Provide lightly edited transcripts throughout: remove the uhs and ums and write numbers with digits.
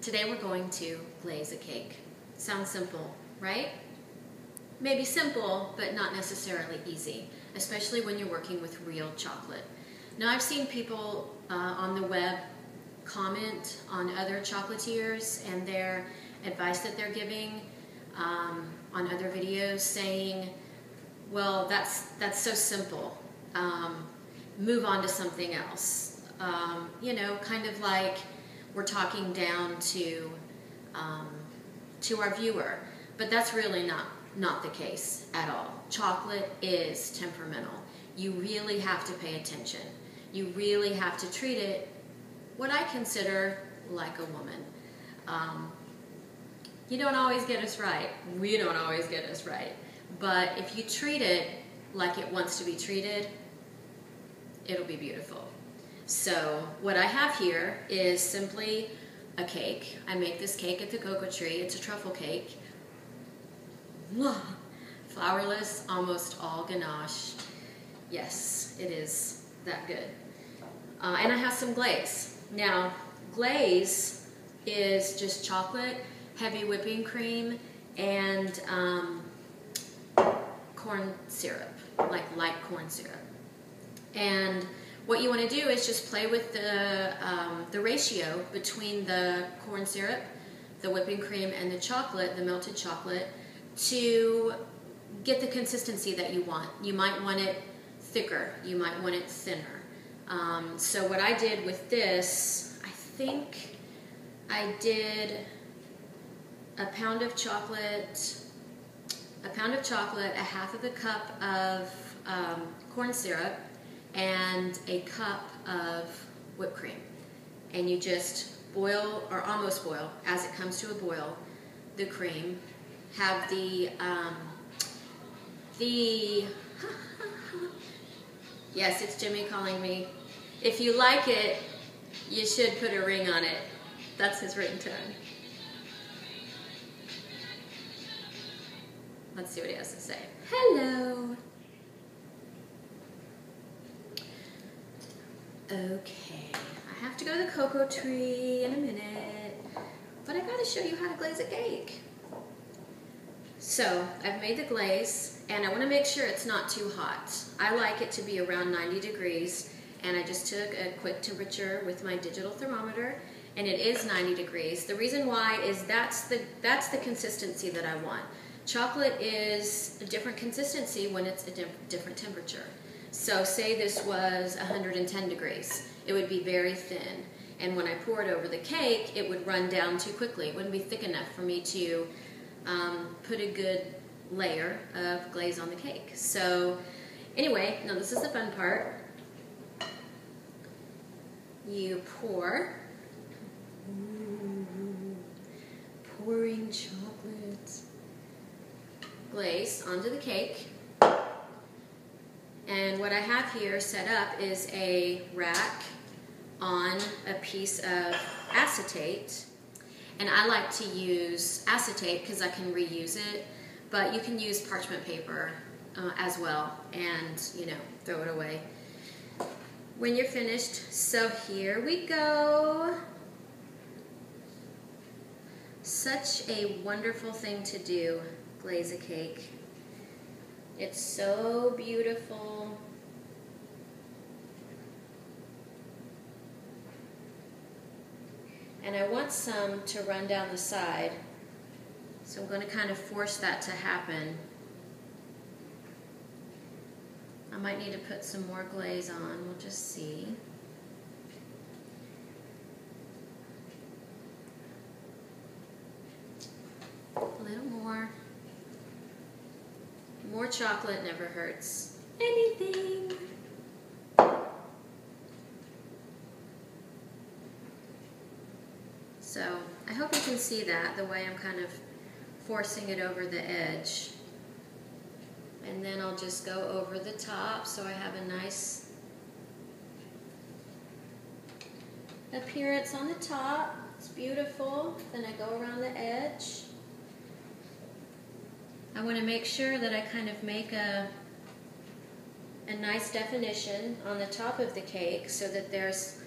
Today we're going to glaze a cake. Sounds simple, right? Maybe simple, but not necessarily easy, especially when you're working with real chocolate. Now I've seen people on the web comment on other chocolatiers and their advice that they're giving on other videos saying, well, that's so simple. Move on to something else. You know, kind of like we're talking down to our viewer, but that's really not the case at all. Chocolate is temperamental. You really have to pay attention. You really have to treat it what I consider like a woman. You don't always get us right. We don't always get us right. But if you treat it like it wants to be treated, it'll be beautiful. So what I have here is simply a cake. I make this cake at the cocoa tree. It's a truffle cake. Flourless, almost all ganache. Yes, it is that good. And I have some glaze. Now, glaze is just chocolate, heavy whipping cream, and corn syrup, like light corn syrup. And what you want to do is just play with the ratio between the corn syrup, the whipping cream, and the chocolate, the melted chocolate, to get the consistency that you want. You might want it thicker, you might want it thinner. So what I did with this, I think I did a pound of chocolate, a half of a cup of corn syrup, and a cup of whipped cream. And you just boil, or almost boil, as it comes to a boil, the cream. Have the yes, it's Jimmy calling me. If you like it, you should put a ring on it. That's his ringtone. Let's see what he has to say. Hello. Okay, I have to go to the cocoa tree in a minute, but I gotta show you how to glaze a cake. So, I've made the glaze, and I want to make sure it's not too hot. I like it to be around 90 degrees, and I just took a quick temperature with my digital thermometer, and it is 90 degrees. The reason why is that's the consistency that I want. Chocolate is a different consistency when it's a different temperature. So say this was 110 degrees, it would be very thin. And when I pour it over the cake, it would run down too quickly. It wouldn't be thick enough for me to put a good layer of glaze on the cake. So anyway, now this is the fun part. You pour, pouring chocolate glaze onto the cake. And what I have here set up is a rack on a piece of acetate. And I like to use acetate because I can reuse it, but you can use parchment paper as well and, you know, throw it away when you're finished. So here we go. Such a wonderful thing to do, glaze a cake. It's so beautiful. And I want some to run down the side, so I'm going to kind of force that to happen. I might need to put some more glaze on, we'll just see. A little more. More chocolate never hurts anything. So I hope you can see that, the way I'm kind of forcing it over the edge. And then I'll just go over the top so I have a nice appearance on the top. It's beautiful. Then I go around the edge. I want to make sure that I kind of make a nice definition on the top of the cake so that there's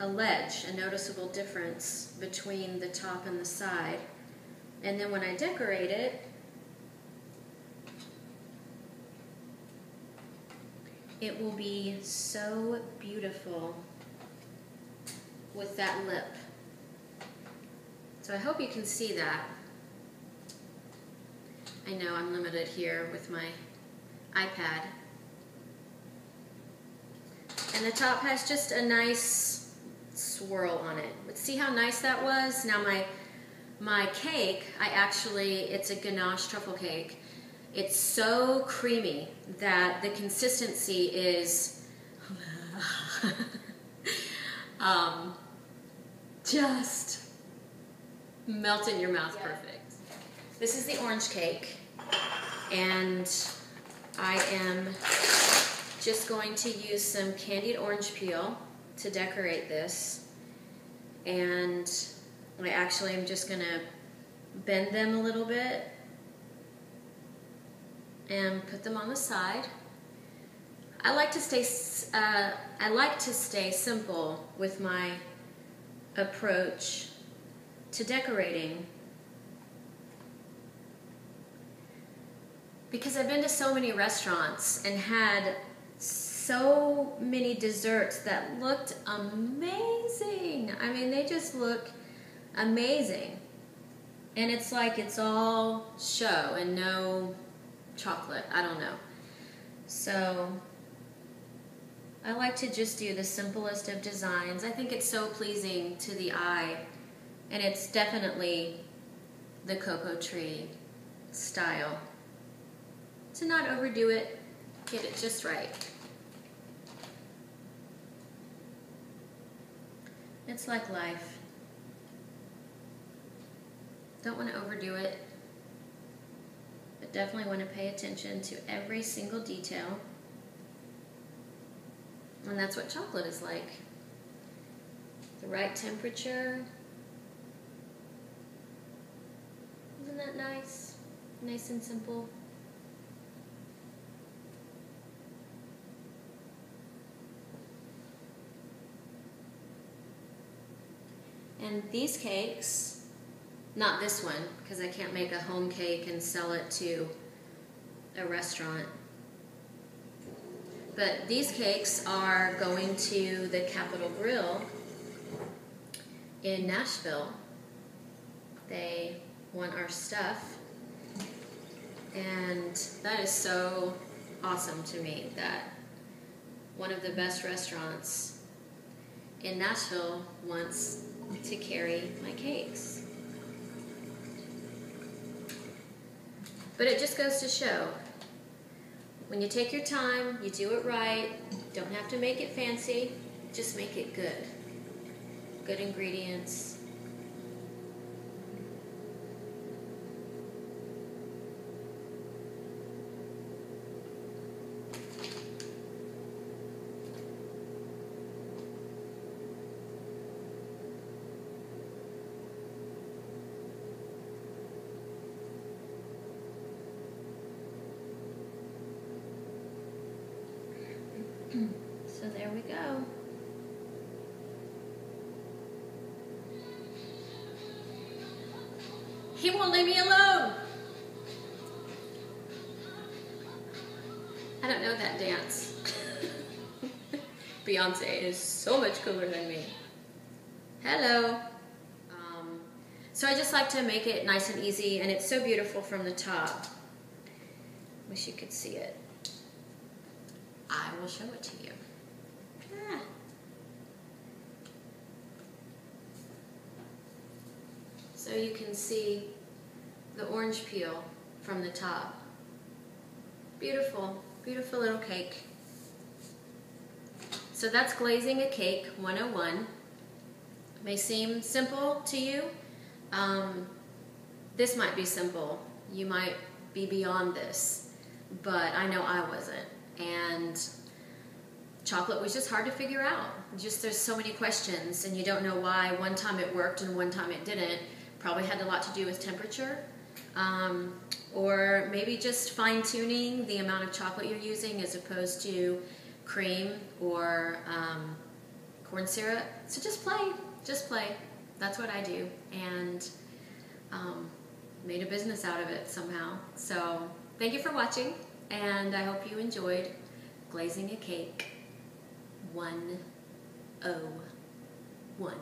a ledge, a noticeable difference between the top and the side. And then when I decorate it, it will be so beautiful with that lip. So I hope you can see that. I know I'm limited here with my iPad. And the top has just a nice swirl on it. But see how nice that was? Now my cake, it's a ganache truffle cake. It's so creamy that the consistency is just melt in your mouth, perfect. This is the orange cake, and I am just going to use some candied orange peel to decorate this. And I actually am just gonna bend them a little bit and put them on the side. I like to stay simple with my approach to decorating, because I've been to so many restaurants and had so many desserts that looked amazing. I mean, they just look amazing. And it's like it's all show and no chocolate. I don't know. So I like to just do the simplest of designs. I think it's so pleasing to the eye, and it's definitely the cocoa tree style. To not overdo it, get it just right. It's like life. Don't want to overdo it, but definitely want to pay attention to every single detail. And that's what chocolate is like. The right temperature. Isn't that nice? Nice and simple. And these cakes, not this one, because I can't make a home cake and sell it to a restaurant. But these cakes are going to the Capitol Grill in Nashville. They want our stuff. And that is so awesome to me that one of the best restaurants in Nashville wants to carry my cakes. But it just goes to show, when you take your time, you do it right, don't have to make it fancy, just make it good. Good ingredients. So there we go. He won't leave me alone. I don't know that dance. Beyonce is so much cooler than me. Hello. So I just like to make it nice and easy, and it's so beautiful from the top. Wish you could see it. I will show it to you. So you can see the orange peel from the top. Beautiful, beautiful little cake. So that's glazing a cake 101. May seem simple to you. This might be simple. You might be beyond this, but I know I wasn't. And chocolate was just hard to figure out. There's so many questions, and you don't know why one time it worked and one time it didn't. Probably had a lot to do with temperature, or maybe just fine-tuning the amount of chocolate you're using as opposed to cream or corn syrup. So just play. That's what I do, and made a business out of it somehow. So thank you for watching, and I hope you enjoyed glazing a cake 101.